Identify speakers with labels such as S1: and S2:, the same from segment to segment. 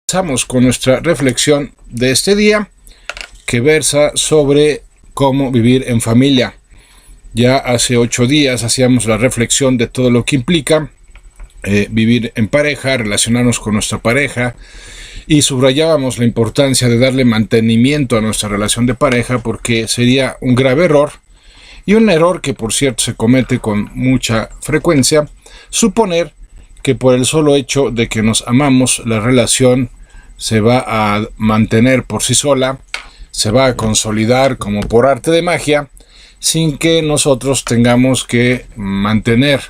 S1: Comenzamos con nuestra reflexión de este día, que versa sobre cómo vivir en familia. Ya hace 8 días hacíamos la reflexión de todo lo que implica vivir en pareja, relacionarnos con nuestra pareja, y subrayábamos la importancia de darle mantenimiento a nuestra relación de pareja, porque sería un grave error, y un error que por cierto se comete con mucha frecuencia, suponer que por el solo hecho de que nos amamos, la relación se va a mantener por sí sola, se va a consolidar como por arte de magia, sin que nosotros tengamos que mantener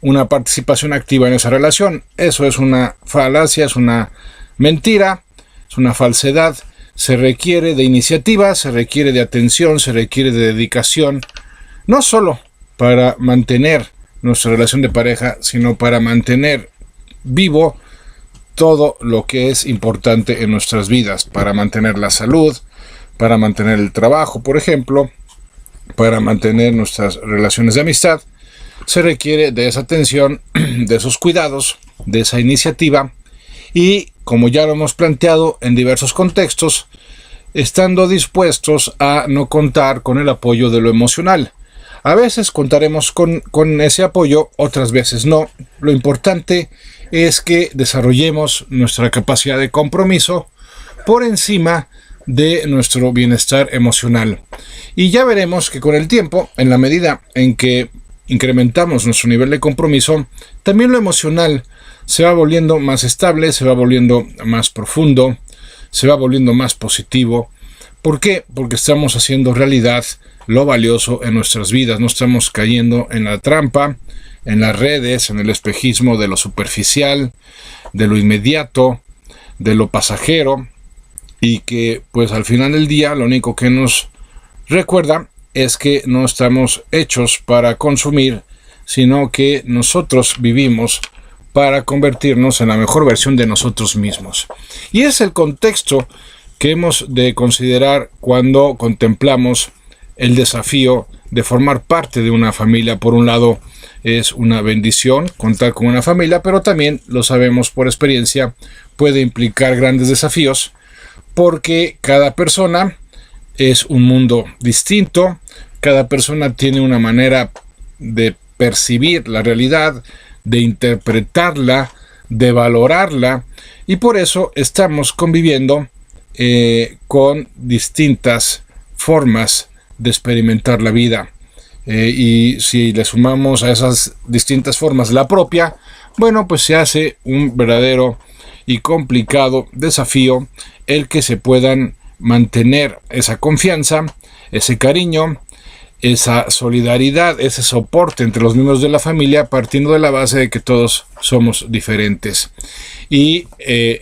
S1: una participación activa en esa relación. Eso es una falacia, es una mentira, es una falsedad. Se requiere de iniciativa, se requiere de atención, se requiere de dedicación, no solo para mantener nuestra relación de pareja, sino para mantener vivo todo lo que es importante en nuestras vidas, para mantener la salud, para mantener el trabajo, por ejemplo, para mantener nuestras relaciones de amistad. Se requiere de esa atención, de esos cuidados, de esa iniciativa, y como ya lo hemos planteado en diversos contextos, estando dispuestos a no contar con el apoyo de lo emocional. A veces contaremos con ese apoyo, otras veces no. Lo importante es que desarrollemos nuestra capacidad de compromiso por encima de nuestro bienestar emocional. Y ya veremos que con el tiempo, en la medida en que incrementamos nuestro nivel de compromiso, también lo emocional se va volviendo más estable, se va volviendo más profundo, se va volviendo más positivo. ¿Por qué? Porque estamos haciendo realidad lo valioso en nuestras vidas. No estamos cayendo en la trampa, en las redes, en el espejismo de lo superficial, de lo inmediato, de lo pasajero, y que pues al final del día lo único que nos recuerda es que no estamos hechos para consumir, sino que nosotros vivimos para convertirnos en la mejor versión de nosotros mismos. Y es el contexto que hemos de considerar cuando contemplamos el desafío de formar parte de una familia. Por un lado, es una bendición contar con una familia, pero también, lo sabemos por experiencia, puede implicar grandes desafíos, porque cada persona es un mundo distinto, cada persona tiene una manera de percibir la realidad, de interpretarla, de valorarla, y por eso estamos conviviendo con distintas formas de experimentar la vida. Y si le sumamos a esas distintas formas la propia, bueno, pues se hace un verdadero y complicado desafío el que se puedan mantener esa confianza, ese cariño, esa solidaridad, ese soporte entre los miembros de la familia, partiendo de la base de que todos somos diferentes. Y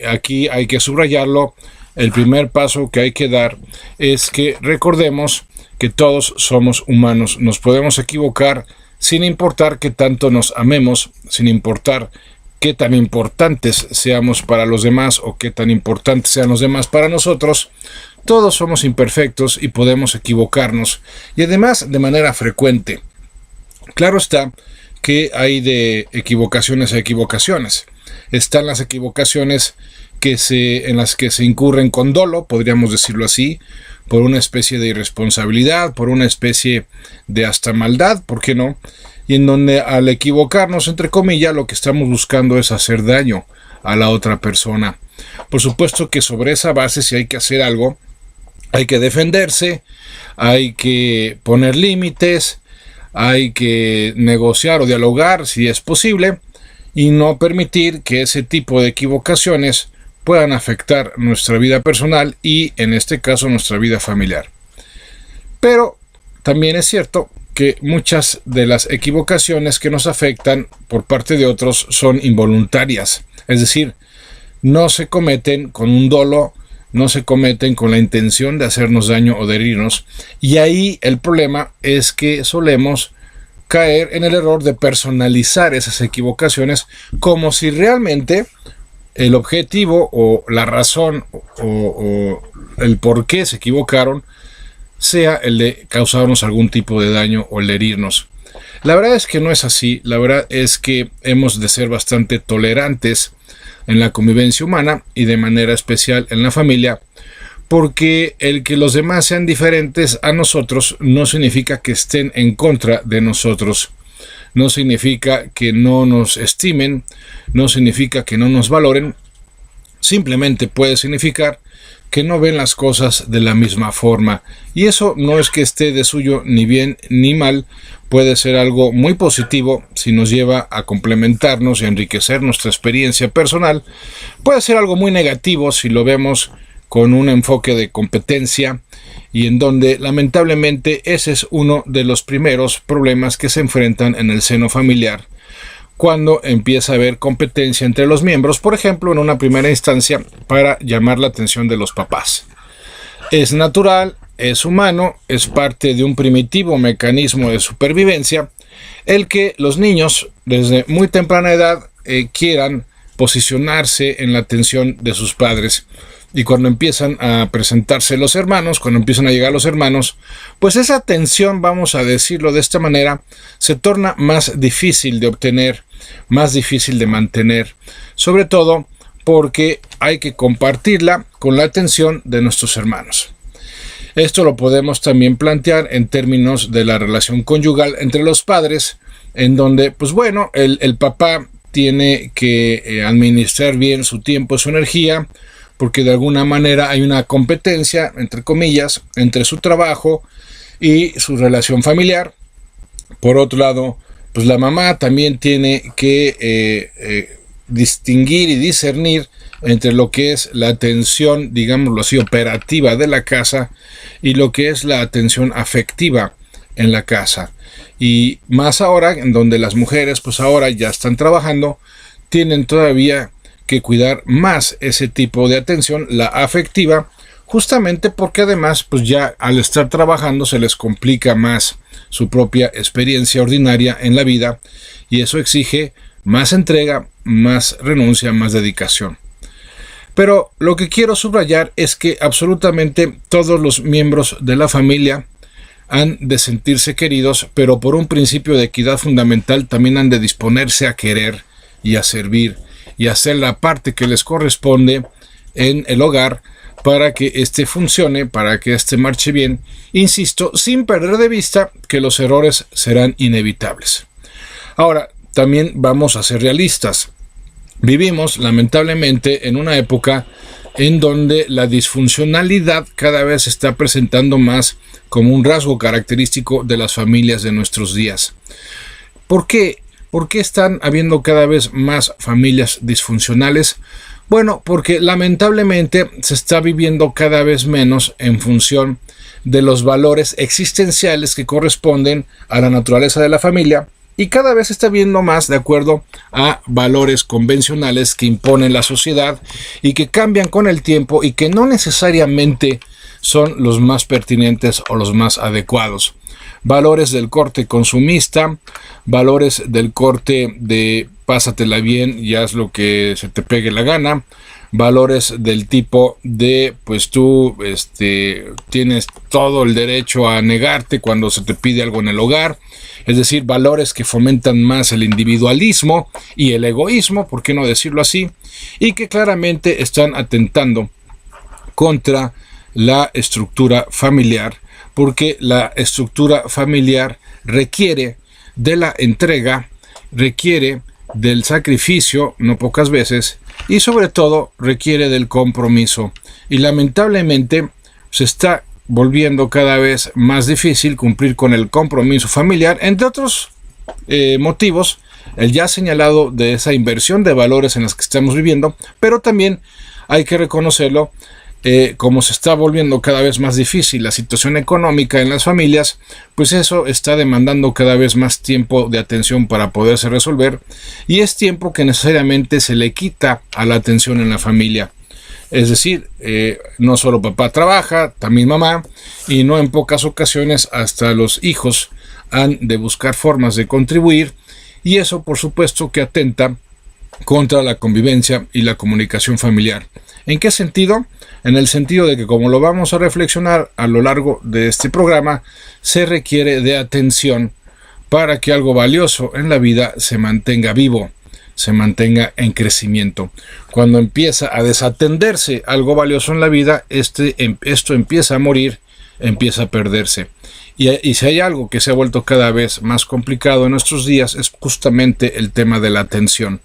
S1: aquí hay que subrayarlo. El primer paso que hay que dar es que recordemos que todos somos humanos. Nos podemos equivocar sin importar qué tanto nos amemos, sin importar qué tan importantes seamos para los demás o qué tan importantes sean los demás para nosotros. Todos somos imperfectos y podemos equivocarnos, y además de manera frecuente. Claro está que hay de equivocaciones a equivocaciones. Están las equivocaciones en las que se incurren con dolo, podríamos decirlo así, por una especie de irresponsabilidad, por una especie de hasta maldad, ¿por qué no? Y en donde al equivocarnos, entre comillas, lo que estamos buscando es hacer daño a la otra persona. Por supuesto que sobre esa base, si hay que hacer algo, hay que defenderse, hay que poner límites, hay que negociar o dialogar si es posible, y no permitir que ese tipo de equivocaciones puedan afectar nuestra vida personal y, en este caso, nuestra vida familiar. Pero también es cierto que muchas de las equivocaciones que nos afectan por parte de otros son involuntarias, es decir, no se cometen con un dolo, no se cometen con la intención de hacernos daño o de herirnos, y ahí el problema es que solemos caer en el error de personalizar esas equivocaciones como si realmente el objetivo o la razón o el por qué se equivocaron sea el de causarnos algún tipo de daño o el de herirnos. La verdad es que no es así. La verdad es que hemos de ser bastante tolerantes en la convivencia humana y de manera especial en la familia, porque el que los demás sean diferentes a nosotros no significa que estén en contra de nosotros, no significa que no nos estimen, no significa que no nos valoren, simplemente puede significar que no ven las cosas de la misma forma. Y eso no es que esté de suyo ni bien ni mal, puede ser algo muy positivo si nos lleva a complementarnos y enriquecer nuestra experiencia personal. Puede ser algo muy negativo si lo vemos con un enfoque de competencia y en donde lamentablemente ese es uno de los primeros problemas que se enfrentan en el seno familiar, cuando empieza a haber competencia entre los miembros, por ejemplo, en una primera instancia para llamar la atención de los papás. Es natural, es humano, es parte de un primitivo mecanismo de supervivencia el que los niños desde muy temprana edad quieran posicionarse en la atención de sus padres. Y cuando empiezan a presentarse los hermanos, cuando empiezan a llegar los hermanos, pues esa atención, vamos a decirlo de esta manera, se torna más difícil de obtener, más difícil de mantener, sobre todo porque hay que compartirla con la atención de nuestros hermanos. Esto lo podemos también plantear en términos de la relación conyugal entre los padres, en donde, pues bueno, el papá tiene que administrar bien su tiempo y su energía, porque de alguna manera hay una competencia, entre comillas, entre su trabajo y su relación familiar. Por otro lado, pues la mamá también tiene que distinguir y discernir entre lo que es la atención, digámoslo así, operativa de la casa y lo que es la atención afectiva en la casa. Y más ahora, en donde las mujeres pues ahora ya están trabajando, tienen todavía que cuidar más ese tipo de atención, la afectiva, justamente porque además pues ya al estar trabajando se les complica más su propia experiencia ordinaria en la vida y eso exige más entrega, más renuncia, más dedicación. Pero lo que quiero subrayar es que absolutamente todos los miembros de la familia han de sentirse queridos, pero por un principio de equidad fundamental también han de disponerse a querer y a servir y hacer la parte que les corresponde en el hogar para que éste funcione, para que éste marche bien, insisto, sin perder de vista que los errores serán inevitables. Ahora, también vamos a ser realistas. Vivimos, lamentablemente, en una época en donde la disfuncionalidad cada vez se está presentando más como un rasgo característico de las familias de nuestros días. ¿Por qué? ¿Por qué están habiendo cada vez más familias disfuncionales? Bueno, porque lamentablemente se está viviendo cada vez menos en función de los valores existenciales que corresponden a la naturaleza de la familia y cada vez se está viendo más de acuerdo a valores convencionales que impone la sociedad y que cambian con el tiempo y que no necesariamente son los más pertinentes o los más adecuados. Valores del corte consumista, valores del corte de pásatela bien y haz lo que se te pegue la gana, valores del tipo de pues tú tienes todo el derecho a negarte cuando se te pide algo en el hogar, es decir, valores que fomentan más el individualismo y el egoísmo, ¿por qué no decirlo así? Y que claramente están atentando contra la estructura familiar, porque la estructura familiar requiere de la entrega, requiere del sacrificio, no pocas veces, y sobre todo requiere del compromiso. Y lamentablemente se está volviendo cada vez más difícil cumplir con el compromiso familiar, entre otros motivos, el ya señalado de esa inversión de valores en las que estamos viviendo, pero también hay que reconocerlo, como se está volviendo cada vez más difícil la situación económica en las familias, pues eso está demandando cada vez más tiempo de atención para poderse resolver, y es tiempo que necesariamente se le quita a la atención en la familia. Es decir, no solo papá trabaja, también mamá, y no en pocas ocasiones hasta los hijos han de buscar formas de contribuir, y eso por supuesto que atenta contra la convivencia y la comunicación familiar. ¿En qué sentido? En el sentido de que, como lo vamos a reflexionar a lo largo de este programa, se requiere de atención para que algo valioso en la vida se mantenga vivo. se mantenga en crecimiento. Cuando empieza a desatenderse algo valioso en la vida, esto empieza a morir, empieza a perderse. Y si hay algo que se ha vuelto cada vez más complicado en nuestros días, es justamente el tema de la atención.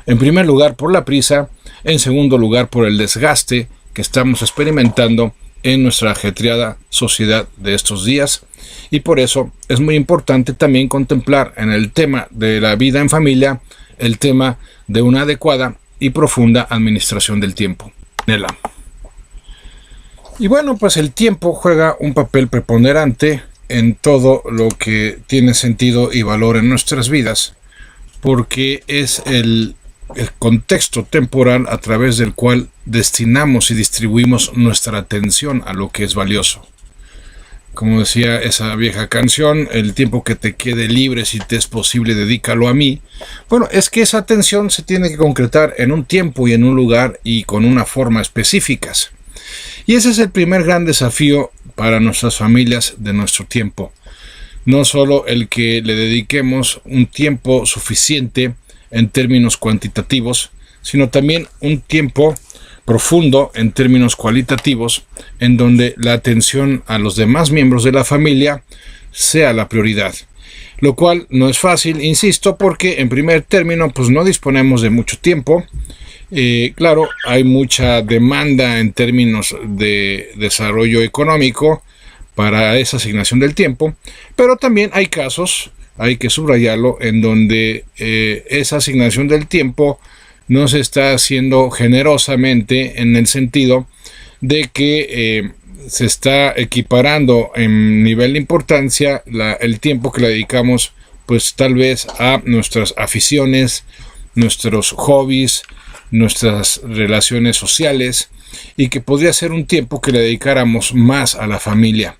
S1: En primer lugar, por la prisa; en segundo lugar, por el desgaste que estamos experimentando en nuestra ajetreada sociedad de estos días. Y por eso es muy importante también contemplar en el tema de la vida en familia el tema de una adecuada y profunda administración del tiempo. Y bueno, pues el tiempo juega un papel preponderante en todo lo que tiene sentido y valor en nuestras vidas, porque es el contexto temporal a través del cual destinamos y distribuimos nuestra atención a lo que es valioso. Como decía esa vieja canción, el tiempo que te quede libre, si te es posible, dedícalo a mí. Bueno, es que esa atención se tiene que concretar en un tiempo y en un lugar y con una forma específicas. Y ese es el primer gran desafío para nuestras familias de nuestro tiempo. No solo el que le dediquemos un tiempo suficiente en términos cuantitativos, sino también un tiempo profundo en términos cualitativos, en donde la atención a los demás miembros de la familia sea la prioridad. Lo cual no es fácil, insisto, porque en primer término pues no disponemos de mucho tiempo. Claro, hay mucha demanda en términos de desarrollo económico para esa asignación del tiempo, pero también hay casos, hay que subrayarlo, en donde esa asignación del tiempo no se está haciendo generosamente, en el sentido de que se está equiparando en nivel de importancia el tiempo que le dedicamos pues tal vez a nuestras aficiones, nuestros hobbies, nuestras relaciones sociales, y que podría ser un tiempo que le dedicáramos más a la familia.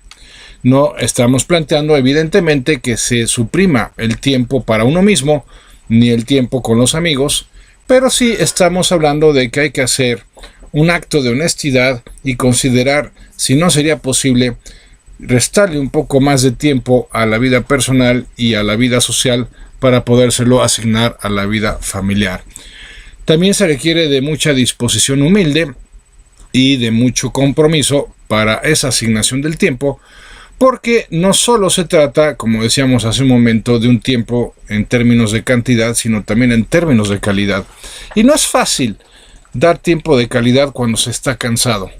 S1: No estamos planteando evidentemente que se suprima el tiempo para uno mismo, ni el tiempo con los amigos, pero sí estamos hablando de que hay que hacer un acto de honestidad y considerar si no sería posible restarle un poco más de tiempo a la vida personal y a la vida social para podérselo asignar a la vida familiar. También se requiere de mucha disposición humilde y de mucho compromiso para esa asignación del tiempo, porque no solo se trata, como decíamos hace un momento, de un tiempo en términos de cantidad, sino también en términos de calidad. Y no es fácil dar tiempo de calidad cuando se está cansado.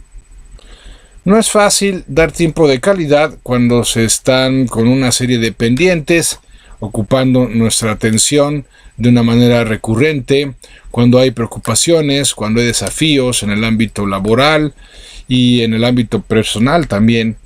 S1: No es fácil dar tiempo de calidad cuando se están con una serie de pendientes, ocupando nuestra atención de una manera recurrente, cuando hay preocupaciones, cuando hay desafíos en el ámbito laboral y en el ámbito personal también.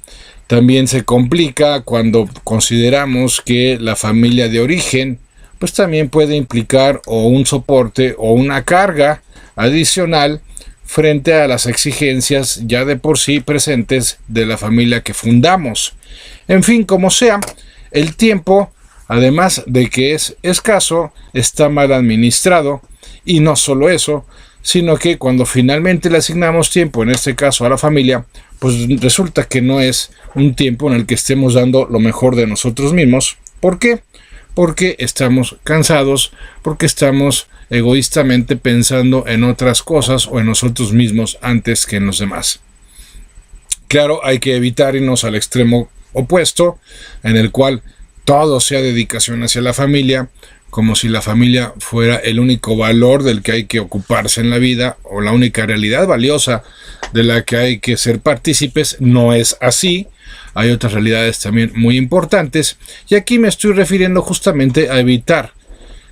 S1: También se complica cuando consideramos que la familia de origen pues también puede implicar o un soporte o una carga adicional frente a las exigencias ya de por sí presentes de la familia que fundamos. En fin, como sea, el tiempo, además de que es escaso, está mal administrado, y no solo eso, sino que cuando finalmente le asignamos tiempo, en este caso a la familia, pues resulta que no es un tiempo en el que estemos dando lo mejor de nosotros mismos. ¿Por qué? Porque estamos cansados, porque estamos egoístamente pensando en otras cosas o en nosotros mismos antes que en los demás. Claro, hay que evitar irnos al extremo opuesto, en el cual todo sea dedicación hacia la familia, como si la familia fuera el único valor del que hay que ocuparse en la vida, o la única realidad valiosa de la que hay que ser partícipes. No es así. Hay otras realidades también muy importantes, y aquí me estoy refiriendo justamente a evitar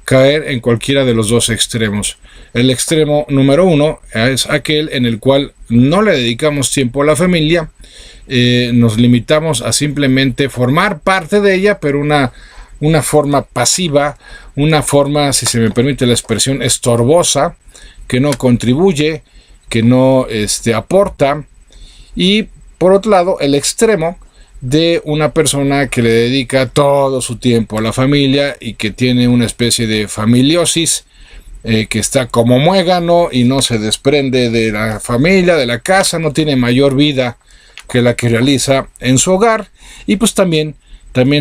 S1: caer en cualquiera de los dos extremos. El extremo número uno es aquel en el cual no le dedicamos tiempo a la familia, nos limitamos a simplemente formar parte de ella, pero una forma pasiva, una forma, si se me permite la expresión, estorbosa, que no contribuye, que no aporta. Y por otro lado, el extremo de una persona que le dedica todo su tiempo a la familia y que tiene una especie de familiosis, que está como muégano y no se desprende de la familia, de la casa, no tiene mayor vida que la que realiza en su hogar. Y pues también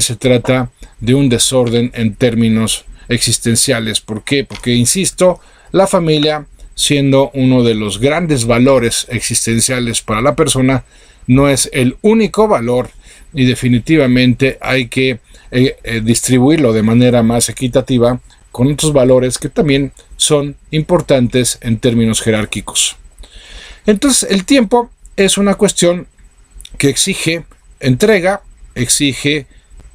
S1: se trata de un desorden en términos existenciales. ¿Por qué? Porque, insisto, la familia, siendo uno de los grandes valores existenciales para la persona, no es el único valor y definitivamente hay que distribuirlo de manera más equitativa con otros valores que también son importantes en términos jerárquicos. Entonces, el tiempo es una cuestión que exige entrega, exige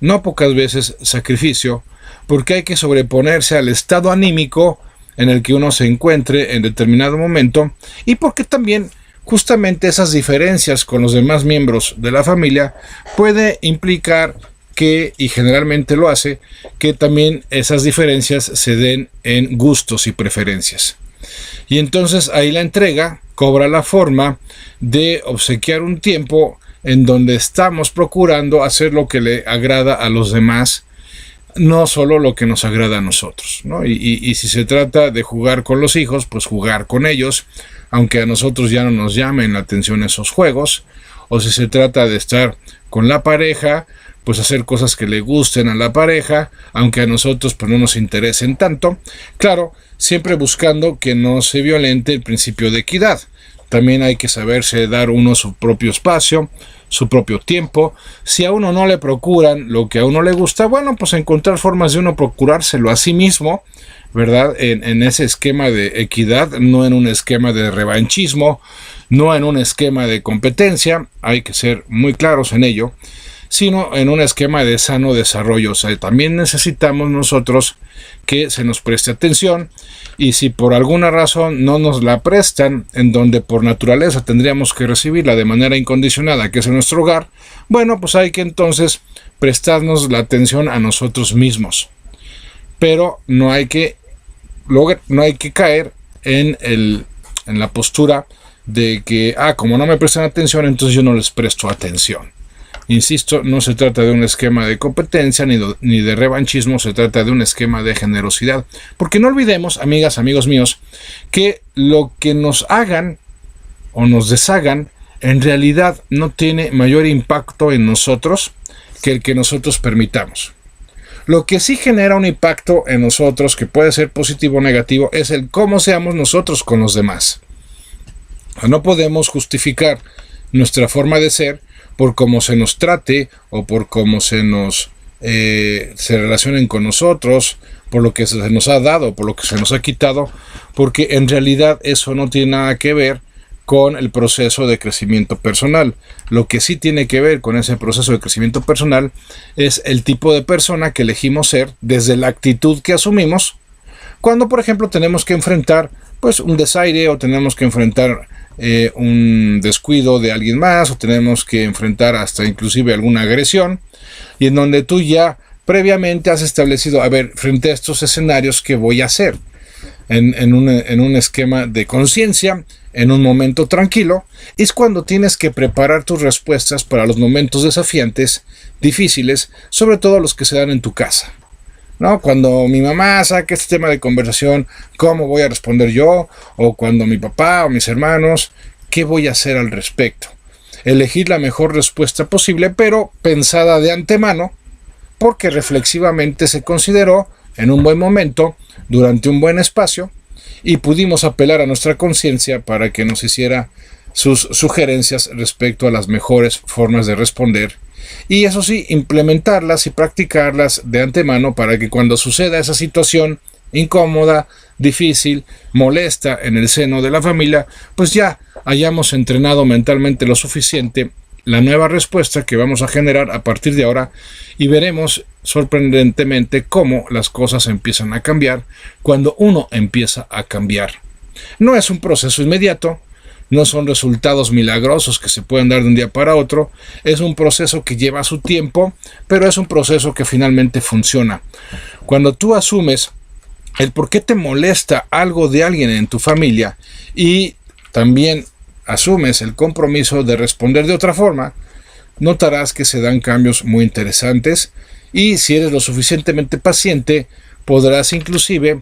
S1: no pocas veces sacrificio, porque hay que sobreponerse al estado anímico en el que uno se encuentre en determinado momento, y porque también justamente esas diferencias con los demás miembros de la familia puede implicar que, y generalmente lo hace, que también esas diferencias se den en gustos y preferencias. Y entonces ahí la entrega cobra la forma de obsequiar un tiempo en donde estamos procurando hacer lo que le agrada a los demás, no solo lo que nos agrada a nosotros, ¿no? Y si se trata de jugar con los hijos, pues jugar con ellos, aunque a nosotros ya no nos llamen la atención esos juegos, o si se trata de estar con la pareja, pues hacer cosas que le gusten a la pareja, aunque a nosotros pues no nos interesen tanto, claro, siempre buscando que no se violente el principio de equidad. También hay que saberse dar uno su propio espacio, su propio tiempo. Si a uno no le procuran lo que a uno le gusta, bueno, pues encontrar formas de uno procurárselo a sí mismo, ¿verdad? En ese esquema de equidad, no en un esquema de revanchismo, no en un esquema de competencia, hay que ser muy claros en ello, sino en un esquema de sano desarrollo. O sea, también necesitamos nosotros que se nos preste atención, y si por alguna razón no nos la prestan, en donde por naturaleza tendríamos que recibirla de manera incondicionada, que es en nuestro hogar, bueno, pues hay que entonces prestarnos la atención a nosotros mismos. Pero no hay que caer en la postura de que, como no me prestan atención, entonces yo no les presto atención. Insisto, no se trata de un esquema de competencia ni de revanchismo, se trata de un esquema de generosidad. Porque no olvidemos, amigas, amigos míos, que lo que nos hagan o nos deshagan en realidad no tiene mayor impacto en nosotros que el que nosotros permitamos. Lo que sí genera un impacto en nosotros, que puede ser positivo o negativo, es el cómo seamos nosotros con los demás. No podemos justificar nuestra forma de ser por cómo se nos trate o por cómo se relacionen con nosotros, por lo que se nos ha dado, por lo que se nos ha quitado, porque en realidad eso no tiene nada que ver con el proceso de crecimiento personal. Lo que sí tiene que ver con ese proceso de crecimiento personal es el tipo de persona que elegimos ser desde la actitud que asumimos cuando, por ejemplo, tenemos que enfrentar pues un desaire, o tenemos que enfrentar un descuido de alguien más, o tenemos que enfrentar hasta inclusive alguna agresión, y en donde tú ya previamente has establecido, a ver, frente a estos escenarios, ¿qué voy a hacer? En un esquema de conciencia, en un momento tranquilo, es cuando tienes que preparar tus respuestas para los momentos desafiantes, difíciles, sobre todo los que se dan en tu casa, ¿no? Cuando mi mamá saque este tema de conversación, ¿cómo voy a responder yo? O cuando mi papá o mis hermanos, ¿qué voy a hacer al respecto? Elegir la mejor respuesta posible, pero pensada de antemano, porque reflexivamente se consideró en un buen momento, durante un buen espacio, y pudimos apelar a nuestra conciencia para que nos hiciera sus sugerencias respecto a las mejores formas de responder, y eso sí, implementarlas y practicarlas de antemano para que cuando suceda esa situación incómoda, difícil, molesta en el seno de la familia, pues ya hayamos entrenado mentalmente lo suficiente la nueva respuesta que vamos a generar a partir de ahora, y veremos sorprendentemente cómo las cosas empiezan a cambiar cuando uno empieza a cambiar. No es un proceso inmediato, no son resultados milagrosos que se pueden dar de un día para otro, es un proceso que lleva su tiempo, pero es un proceso que finalmente funciona. Cuando tú asumes el por qué te molesta algo de alguien en tu familia y también asumes el compromiso de responder de otra forma, notarás que se dan cambios muy interesantes, y si eres lo suficientemente paciente, podrás inclusive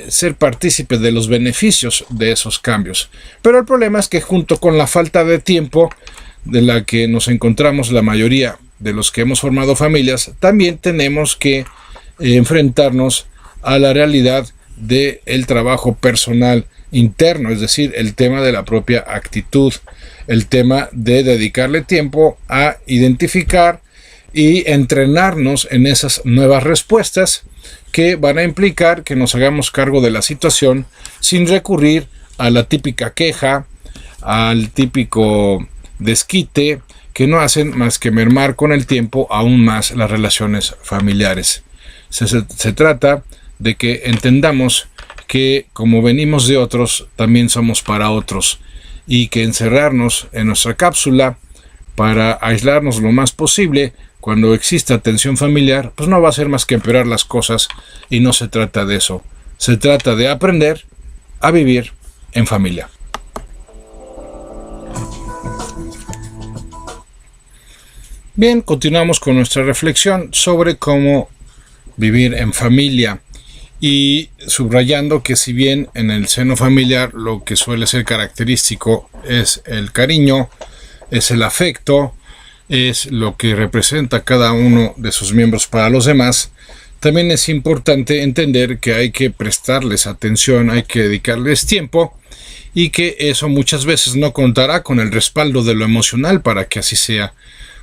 S1: ser partícipe de los beneficios de esos cambios. Pero el problema es que junto con la falta de tiempo de la que nos encontramos la mayoría de los que hemos formado familias, también tenemos que enfrentarnos a la realidad del trabajo personal interno, es decir, el tema de la propia actitud, el tema de dedicarle tiempo a identificar y entrenarnos en esas nuevas respuestas que van a implicar que nos hagamos cargo de la situación sin recurrir a la típica queja, al típico desquite, que no hacen más que mermar con el tiempo aún más las relaciones familiares. Se trata de que entendamos que como venimos de otros, también somos para otros, y que encerrarnos en nuestra cápsula para aislarnos lo más posible cuando exista tensión familiar, pues no va a ser más que empeorar las cosas, y no se trata de eso. Se trata de aprender a vivir en familia. Bien, continuamos con nuestra reflexión sobre cómo vivir en familia, y subrayando que si bien en el seno familiar lo que suele ser característico es el cariño, es el afecto, es lo que representa cada uno de sus miembros para los demás, también es importante entender que hay que prestarles atención, hay que dedicarles tiempo, y que eso muchas veces no contará con el respaldo de lo emocional para que así sea.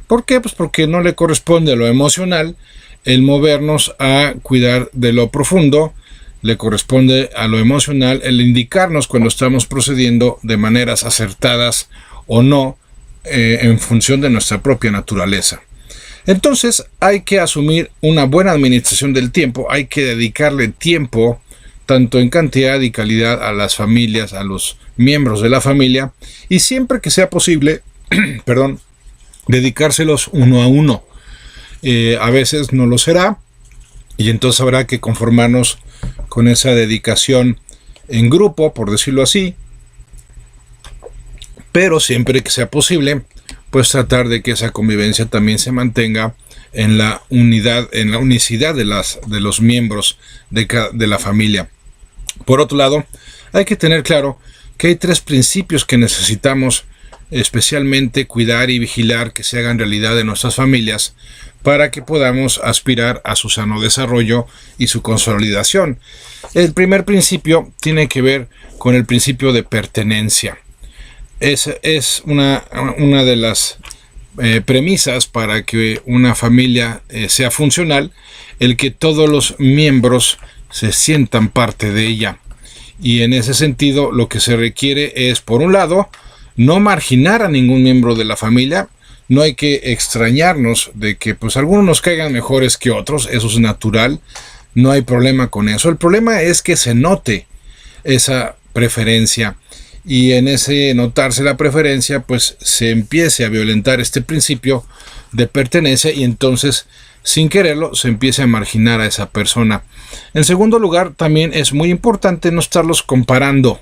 S1: ¿Por qué? Pues porque no le corresponde a lo emocional el movernos a cuidar de lo profundo, le corresponde a lo emocional el indicarnos cuando estamos procediendo de maneras acertadas o no, en función de nuestra propia naturaleza. Entonces hay que asumir una buena administración del tiempo, hay que dedicarle tiempo, tanto en cantidad y calidad, a las familias, a los miembros de la familia, y siempre que sea posible, dedicárselos uno a uno. A veces no lo será, y entonces habrá que conformarnos con esa dedicación en grupo, por decirlo así, pero siempre que sea posible, pues tratar de que esa convivencia también se mantenga en la unidad, en la unicidad de los miembros de la familia. Por otro lado, hay que tener claro que hay 3 principios que necesitamos especialmente cuidar y vigilar que se hagan realidad en nuestras familias para que podamos aspirar a su sano desarrollo y su consolidación. El primer principio tiene que ver con el principio de pertenencia. Es una de las premisas para que una familia sea funcional, el que todos los miembros se sientan parte de ella. Y en ese sentido lo que se requiere es, por un lado, no marginar a ningún miembro de la familia. No hay que extrañarnos de que pues algunos nos caigan mejores que otros, eso es natural, no hay problema con eso. El problema es que se note esa preferencia, y en ese notarse la preferencia pues se empiece a violentar este principio de pertenencia, y entonces sin quererlo se empiece a marginar a esa persona. En segundo lugar, también es muy importante no estarlos comparando.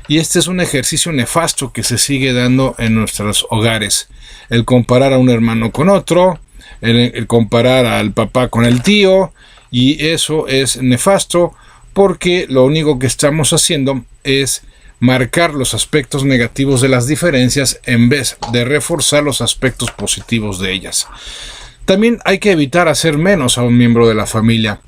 S1: Y este es un ejercicio nefasto que se sigue dando en nuestros hogares. El comparar a un hermano con otro, el comparar al papá con el tío, y eso es nefasto porque lo único que estamos haciendo es marcar los aspectos negativos de las diferencias en vez de reforzar los aspectos positivos de ellas. También hay que evitar hacer menos a un miembro de la familia.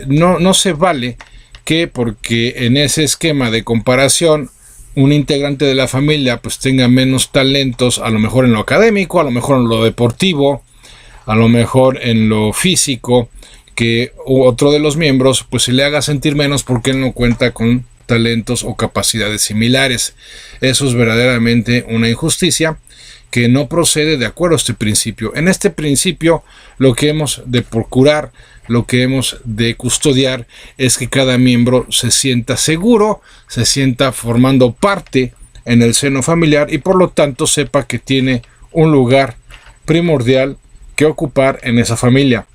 S1: No se vale que porque en ese esquema de comparación un integrante de la familia pues tenga menos talentos, a lo mejor en lo académico, a lo mejor en lo deportivo, a lo mejor en lo físico, que otro de los miembros pues se le haga sentir menos porque él no cuenta con talentos o capacidades similares. Eso es verdaderamente una injusticia que no procede de acuerdo a este principio. En este principio lo que hemos de procurar, lo que hemos de custodiar es que cada miembro se sienta seguro, se sienta formando parte en el seno familiar, y por lo tanto sepa que tiene un lugar primordial que ocupar en esa familia.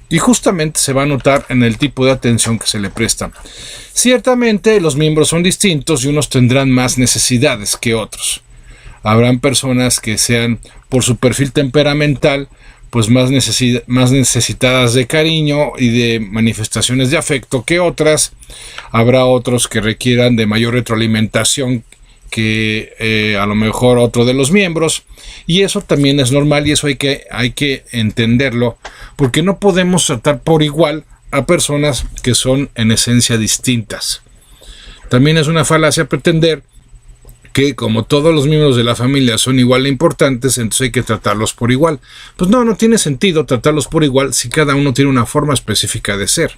S1: Y justamente se va a notar en el tipo de atención que se le presta. Ciertamente los miembros son distintos y unos tendrán más necesidades que otros. Habrán personas que sean, por su perfil temperamental, pues más necesitadas de cariño y de manifestaciones de afecto que otras. Habrá otros que requieran de mayor retroalimentación que a lo mejor otro de los miembros, y eso también es normal, y eso hay que entenderlo, porque no podemos tratar por igual a personas que son en esencia distintas. También es una falacia pretender que como todos los miembros de la familia son igual de importantes, entonces hay que tratarlos por igual. Pues no tiene sentido tratarlos por igual si cada uno tiene una forma específica de ser.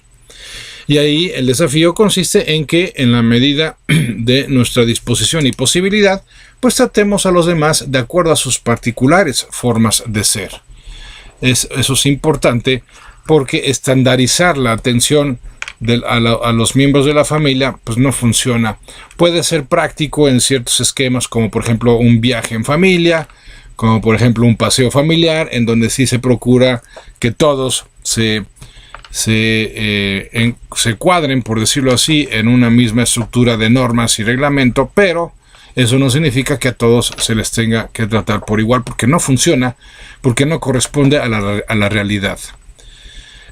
S1: Y ahí el desafío consiste en que, en la medida de nuestra disposición y posibilidad, pues tratemos a los demás de acuerdo a sus particulares formas de ser. Eso es importante porque estandarizar la atención a los miembros de la familia pues no funciona. Puede ser práctico en ciertos esquemas, como por ejemplo un viaje en familia, como por ejemplo un paseo familiar, en donde sí se procura que todos se cuadren, por decirlo así, en una misma estructura de normas y reglamento, pero eso no significa que a todos se les tenga que tratar por igual, porque no funciona, porque no corresponde a la realidad.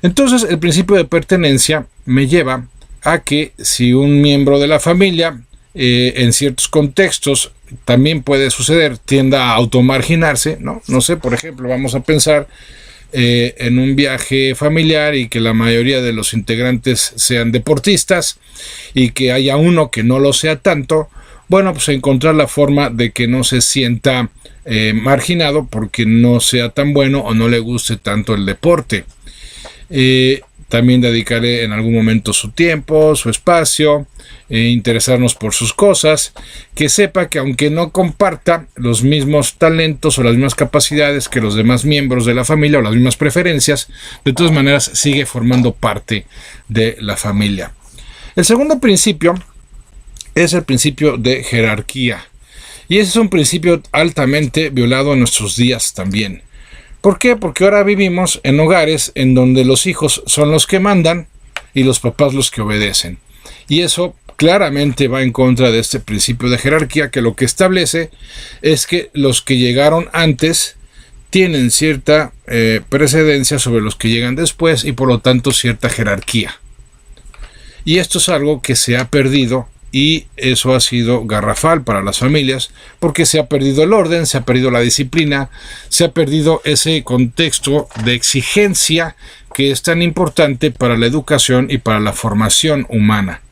S1: Entonces, el principio de pertenencia me lleva a que si un miembro de la familia, en ciertos contextos, también puede suceder, tienda a automarginarse, ¿no? No sé, por ejemplo, vamos a pensar en un viaje familiar y que la mayoría de los integrantes sean deportistas y que haya uno que no lo sea tanto. Bueno, pues encontrar la forma de que no se sienta marginado porque no sea tan bueno o no le guste tanto el deporte. También dedicarle en algún momento su tiempo, su espacio, interesarnos por sus cosas, que sepa que aunque no comparta los mismos talentos o las mismas capacidades que los demás miembros de la familia o las mismas preferencias, de todas maneras sigue formando parte de la familia. El segundo principio es el principio de jerarquía, y ese es un principio altamente violado en nuestros días también. ¿Por qué? Porque ahora vivimos en hogares en donde los hijos son los que mandan y los papás los que obedecen. Y eso claramente va en contra de este principio de jerarquía, que lo que establece es que los que llegaron antes tienen cierta precedencia sobre los que llegan después y por lo tanto cierta jerarquía. Y esto es algo que se ha perdido. Y eso ha sido garrafal para las familias porque se ha perdido el orden, se ha perdido la disciplina, se ha perdido ese contexto de exigencia que es tan importante para la educación y para la formación humana.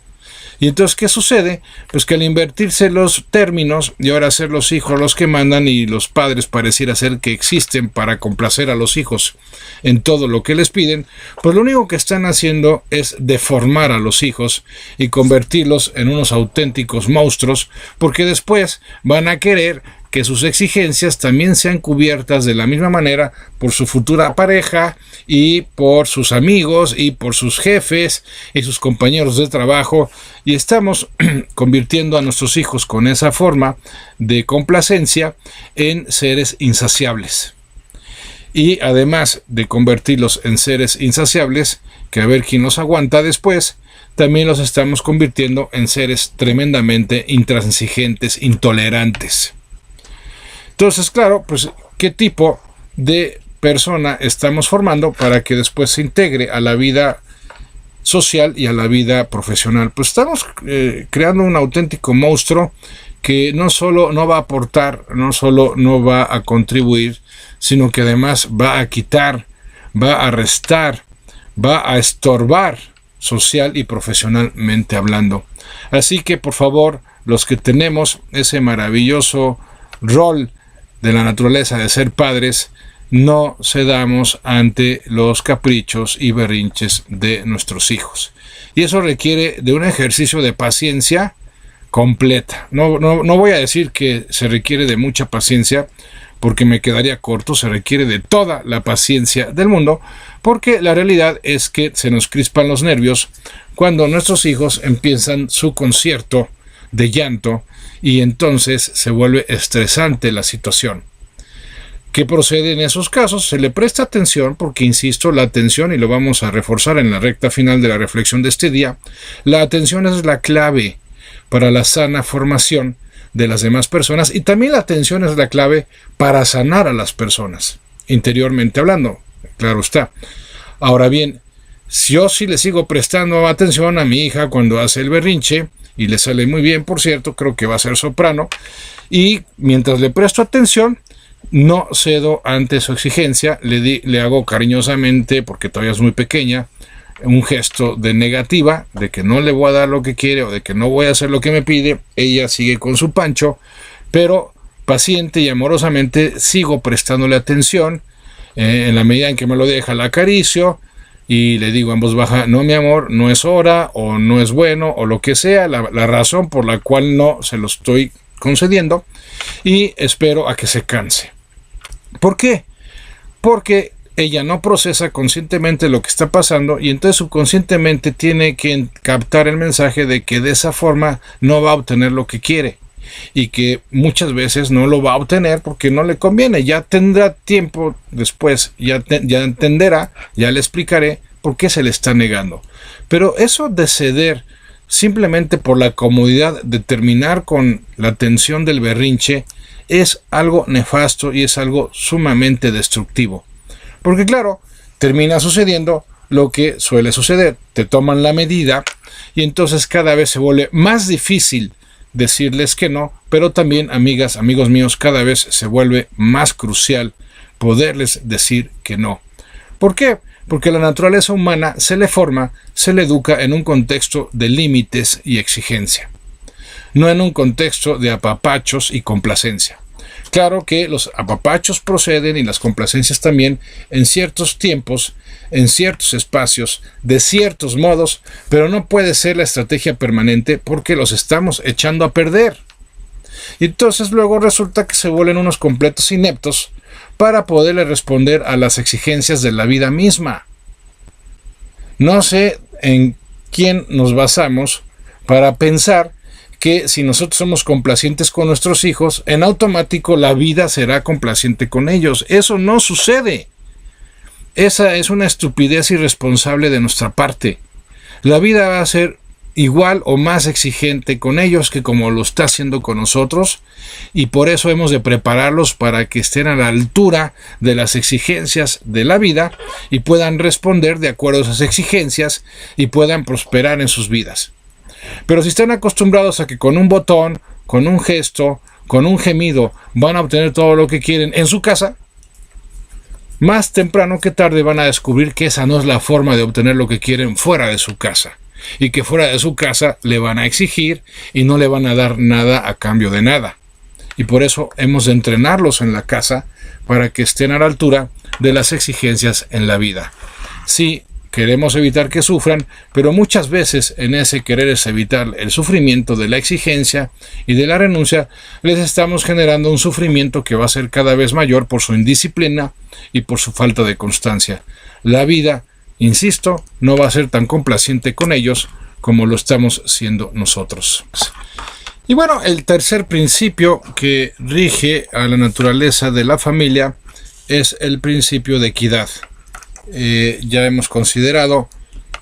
S1: Y entonces, ¿qué sucede? Pues que al invertirse los términos y ahora ser los hijos los que mandan y los padres pareciera ser que existen para complacer a los hijos en todo lo que les piden, pues lo único que están haciendo es deformar a los hijos y convertirlos en unos auténticos monstruos, porque después van a querer que sus exigencias también sean cubiertas de la misma manera por su futura pareja y por sus amigos y por sus jefes y sus compañeros de trabajo, y estamos convirtiendo a nuestros hijos con esa forma de complacencia en seres insaciables. Y además de convertirlos en seres insaciables, que a ver quién los aguanta después, también los estamos convirtiendo en seres tremendamente intransigentes, intolerantes. Entonces, claro, pues, ¿qué tipo de persona estamos formando para que después se integre a la vida social y a la vida profesional? Pues estamos creando un auténtico monstruo que no solo no va a aportar, no solo no va a contribuir, sino que además va a quitar, va a restar, va a estorbar social y profesionalmente hablando. Así que, por favor, los que tenemos ese maravilloso rol de la naturaleza de ser padres, no cedamos ante los caprichos y berrinches de nuestros hijos. Y eso requiere de un ejercicio de paciencia completa. No voy a decir que se requiere de mucha paciencia, porque me quedaría corto. Se requiere de toda la paciencia del mundo, porque la realidad es que se nos crispan los nervios cuando nuestros hijos empiezan su concierto de llanto y entonces se vuelve estresante la situación. ¿Qué procede en esos casos? Se le presta atención porque, insisto, la atención, y lo vamos a reforzar en la recta final de la reflexión de este día, la atención es la clave para la sana formación de las demás personas, y también la atención es la clave para sanar a las personas, interiormente hablando, claro está. Ahora bien, si yo sí le sigo prestando atención a mi hija cuando hace el berrinche, y le sale muy bien, por cierto, creo que va a ser soprano, y mientras le presto atención, no cedo ante su exigencia, le hago cariñosamente, porque todavía es muy pequeña, un gesto de negativa, de que no le voy a dar lo que quiere o de que no voy a hacer lo que me pide, ella sigue con su pancho, pero paciente y amorosamente sigo prestándole atención. En la medida en que me lo deja, la acaricio y le digo en voz baja: no, mi amor, no es hora, o no es bueno, o lo que sea, la razón por la cual no se lo estoy concediendo, y espero a que se canse. ¿Por qué? Porque ella no procesa conscientemente lo que está pasando, y entonces subconscientemente tiene que captar el mensaje de que de esa forma no va a obtener lo que quiere, y que muchas veces no lo va a obtener porque no le conviene. Ya tendrá tiempo después, ya entenderá, ya le explicaré por qué se le está negando. Pero eso de ceder simplemente por la comodidad de terminar con la tensión del berrinche es algo nefasto y es algo sumamente destructivo. Porque claro, termina sucediendo lo que suele suceder: te toman la medida y entonces cada vez se vuelve más difícil decirles que no, pero también, amigas, amigos míos, cada vez se vuelve más crucial poderles decir que no. ¿Por qué? Porque la naturaleza humana se le forma, se le educa en un contexto de límites y exigencia, no en un contexto de apapachos y complacencia. Claro que los apapachos proceden, y las complacencias también, en ciertos tiempos, en ciertos espacios, de ciertos modos, pero no puede ser la estrategia permanente porque los estamos echando a perder. Y entonces luego resulta que se vuelven unos completos ineptos para poderle responder a las exigencias de la vida misma. No sé en quién nos basamos para pensar que si nosotros somos complacientes con nuestros hijos, en automático la vida será complaciente con ellos. Eso no sucede. Esa es una estupidez irresponsable de nuestra parte. La vida va a ser igual o más exigente con ellos que como lo está haciendo con nosotros, y por eso hemos de prepararlos para que estén a la altura de las exigencias de la vida y puedan responder de acuerdo a esas exigencias y puedan prosperar en sus vidas. Pero si están acostumbrados a que con un botón, con un gesto, con un gemido van a obtener todo lo que quieren en su casa, más temprano que tarde van a descubrir que esa no es la forma de obtener lo que quieren fuera de su casa, y que fuera de su casa le van a exigir y no le van a dar nada a cambio de nada. Y por eso hemos de entrenarlos en la casa para que estén a la altura de las exigencias en la vida. Sí, queremos evitar que sufran, pero muchas veces en ese querer es evitar el sufrimiento de la exigencia y de la renuncia, les estamos generando un sufrimiento que va a ser cada vez mayor por su indisciplina y por su falta de constancia. La vida, insisto, no va a ser tan complaciente con ellos como lo estamos siendo nosotros. Y bueno, el tercer principio que rige a la naturaleza de la familia es el principio de equidad. Ya hemos considerado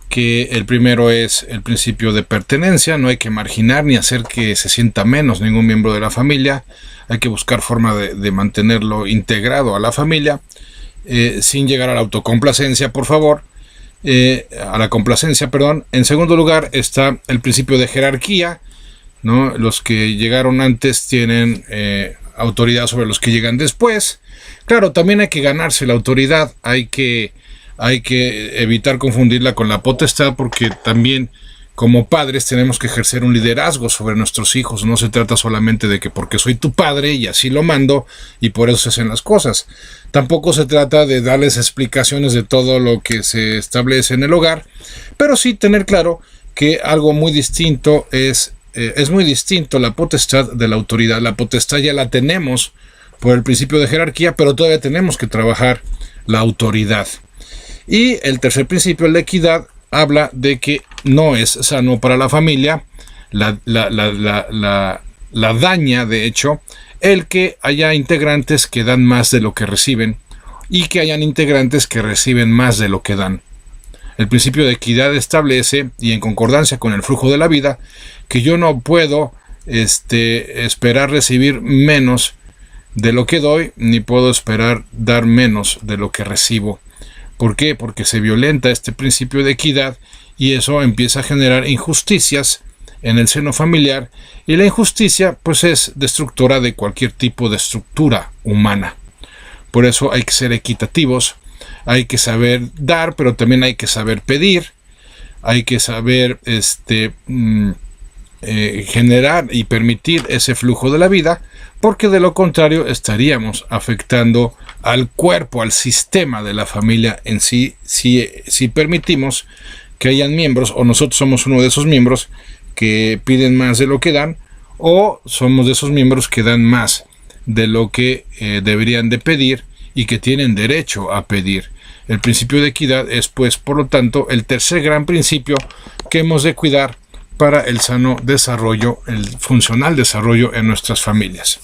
S1: que el primero es el principio de pertenencia. No hay que marginar ni hacer que se sienta menos ningún miembro de la familia. Hay que buscar forma de mantenerlo integrado a la familia, sin llegar a la autocomplacencia, por favor. A la complacencia, perdón. En segundo lugar está el principio de jerarquía, ¿no? Los que llegaron antes tienen autoridad sobre los que llegan después. Claro, también hay que ganarse la autoridad, hay que evitar confundirla con la potestad, porque también como padres tenemos que ejercer un liderazgo sobre nuestros hijos. No se trata solamente de que porque soy tu padre y así lo mando y por eso se hacen las cosas. Tampoco se trata de darles explicaciones de todo lo que se establece en el hogar, pero sí tener claro que algo muy distinto es muy distinto la potestad de la autoridad. La potestad ya la tenemos por el principio de jerarquía, pero todavía tenemos que trabajar la autoridad. Y el tercer principio, la equidad, habla de que no es sano para la familia, la daña, de hecho, el que haya integrantes que dan más de lo que reciben y que hayan integrantes que reciben más de lo que dan. El principio de equidad establece, y en concordancia con el flujo de la vida, que yo no puedo esperar recibir menos de lo que doy, ni puedo esperar dar menos de lo que recibo. ¿Por qué? Porque se violenta este principio de equidad y eso empieza a generar injusticias en el seno familiar, y la injusticia pues es destructora de cualquier tipo de estructura humana. Por eso hay que ser equitativos, hay que saber dar, pero también hay que saber pedir, hay que saber generar y permitir ese flujo de la vida, porque de lo contrario estaríamos afectando al cuerpo, al sistema de la familia en sí, si permitimos que hayan miembros, o nosotros somos uno de esos miembros que piden más de lo que dan, o somos de esos miembros que dan más de lo que deberían de pedir y que tienen derecho a pedir. El principio de equidad es, pues, por lo tanto, el tercer gran principio que hemos de cuidar para el sano desarrollo, el funcional desarrollo en nuestras familias.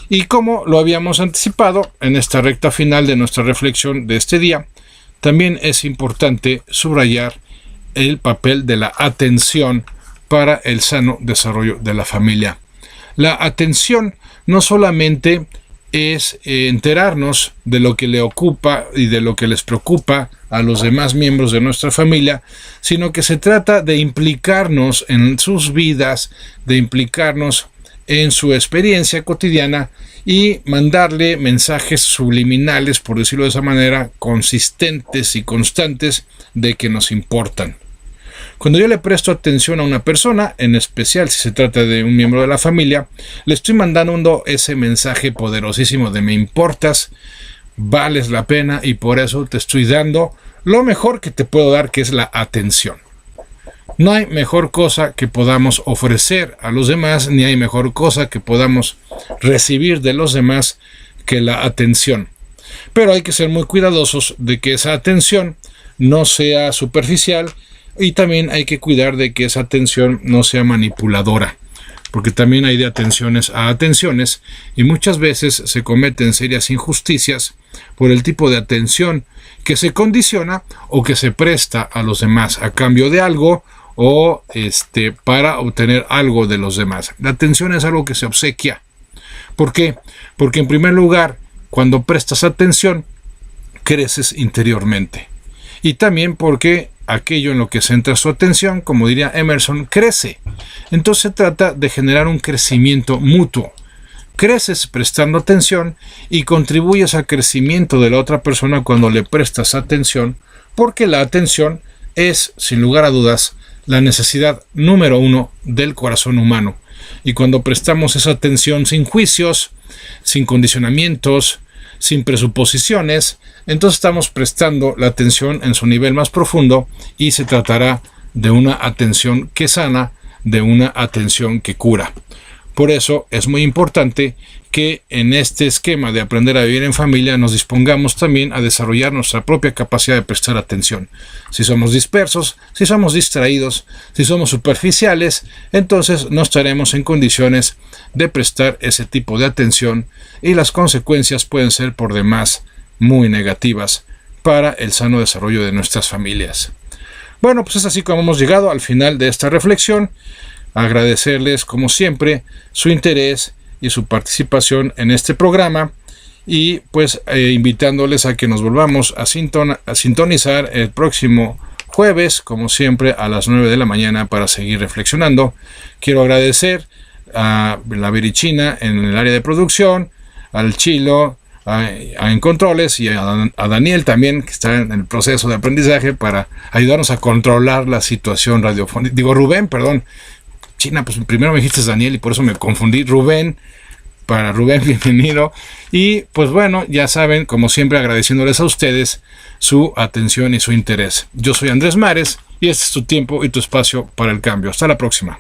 S1: Y como lo habíamos anticipado en esta recta final de nuestra reflexión de este día, también es importante subrayar el papel de la atención para el sano desarrollo de la familia. La atención no solamente es enterarnos de lo que le ocupa y de lo que les preocupa a los demás miembros de nuestra familia, sino que se trata de implicarnos en sus vidas, de implicarnos en su experiencia cotidiana y mandarle mensajes subliminales, por decirlo de esa manera, consistentes y constantes de que nos importan. Cuando yo le presto atención a una persona, en especial si se trata de un miembro de la familia, le estoy mandando ese mensaje poderosísimo de me importas, vales la pena y por eso te estoy dando lo mejor que te puedo dar, que es la atención. No hay mejor cosa que podamos ofrecer a los demás, ni hay mejor cosa que podamos recibir de los demás que la atención. Pero hay que ser muy cuidadosos de que esa atención no sea superficial, y también hay que cuidar de que esa atención no sea manipuladora, porque también hay de atenciones a atenciones y muchas veces se cometen serias injusticias por el tipo de atención que se condiciona o que se presta a los demás a cambio de algo o para obtener algo de los demás. La atención es algo que se obsequia. ¿Por qué? Porque en primer lugar, cuando prestas atención, creces interiormente. Y también porque aquello en lo que centra su atención, como diría Emerson, crece. Entonces se trata de generar un crecimiento mutuo. Creces prestando atención y contribuyes al crecimiento de la otra persona cuando le prestas atención, porque la atención es, sin lugar a dudas, la necesidad número 1 del corazón humano. Y cuando prestamos esa atención sin juicios, sin condicionamientos, sin presuposiciones, entonces estamos prestando la atención en su nivel más profundo y se tratará de una atención que sana, de una atención que cura. Por eso es muy importante que en este esquema de aprender a vivir en familia nos dispongamos también a desarrollar nuestra propia capacidad de prestar atención. Si somos dispersos, si somos distraídos, si somos superficiales, entonces no estaremos en condiciones de prestar ese tipo de atención y las consecuencias pueden ser por demás muy negativas para el sano desarrollo de nuestras familias. Bueno, pues es así como hemos llegado al final de esta reflexión. Agradecerles, como siempre, su interés y su participación en este programa y pues invitándoles a que nos volvamos a sintonizar el próximo jueves, como siempre, a las 9 de la mañana para seguir reflexionando. Quiero agradecer a la Verichina en el área de producción, al Chilo en controles y a Daniel también, que está en el proceso de aprendizaje para ayudarnos a controlar la situación radiofónica. Rubén, perdón. China, pues primero me dijiste Daniel y por eso me confundí. Rubén, para Rubén, bienvenido. Y pues bueno, ya saben, como siempre, agradeciéndoles a ustedes su atención y su interés. Yo soy Andrés Mares y este es tu tiempo y tu espacio para el cambio. Hasta la próxima.